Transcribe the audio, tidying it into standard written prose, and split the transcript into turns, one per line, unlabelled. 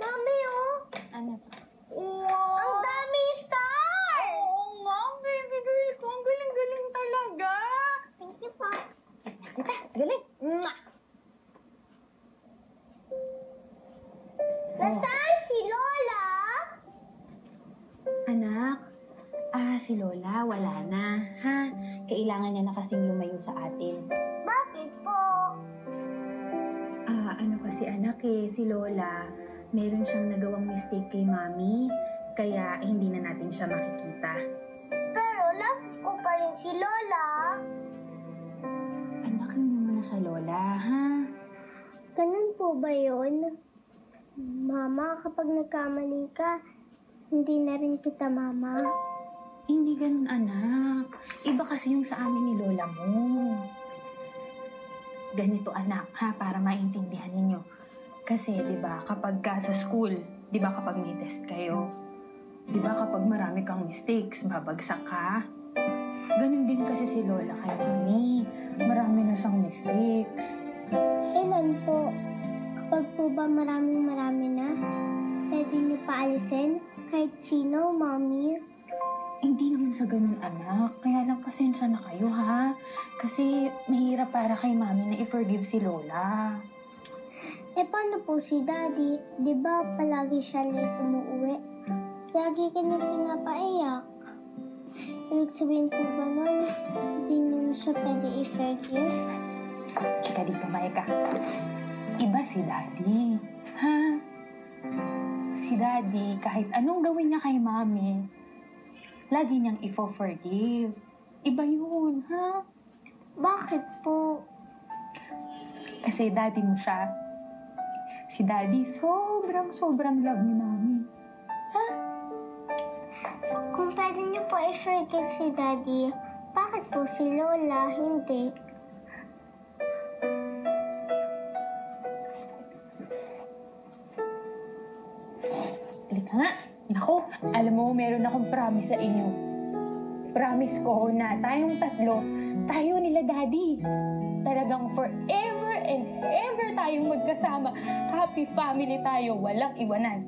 Mami, oh!
Ano?
Wow! Ang daming star!
Oo nga, baby girl ko. Ang galing-galing talaga.
Thank you po.
Kiss na kita. Galing. Mwah!
Nasaan si Lola?
Anak, si Lola, wala na, ha? Kailangan niya na kasing lumayo sa atin.
Bakit po?
Ano kasi anak si Lola, meron siyang nagawang mistake kay Mami, kaya hindi na natin siya makikita.
Pero love ko pa rin si Lola.
Anak, hindi mo na siya Lola, ha?
Ganun po ba yun? Mama, kapag nagkamali ka, hindi na rin kita mama.
Hindi ganun, anak. Iba kasi yung sa amin ni Lola mo. Ganito, anak, ha? Para maintindihan ninyo. Kasi, di ba, kapag sa school, di ba kapag may test kayo, di ba kapag marami kang mistakes, babagsak ka? Ganun din kasi si Lola kay Mami. Marami na siyang mistakes.
Ilan po? Kapag po ba marami na, pwede niyo paalisin? Kahit sino, Mami?
Hindi naman sa ganun, anak. Kaya lang pasensya na kayo, ha? Kasi mahirap para kay Mami na i-forgive si Lola.
Paano po si Daddy? Di ba palagi siya late umuwi? Lagi ka niya pinapaiyak. Ibig sabihin po ba nun, hindi niyo na siya pwede i-forgive?
Chika dito, Maika. Iba si Daddy, ha? Si Daddy, kahit anong gawin niya kay Mami, lagi niyang i-forgive. Iba yun, ha?
Bakit po?
Kasi Daddy mo siya. Si Daddy, sobrang love ni Mami. Ha?
Kung pwede niyo po i-forgive si Daddy, bakit po si Lola hindi?
Halika nga. Naku, alam mo, meron akong promise sa inyo. Promise ko na tayong tatlo, tayo nila Daddy. Talagang forever and ever tayong magkasama. Happy family tayo, walang iwanan.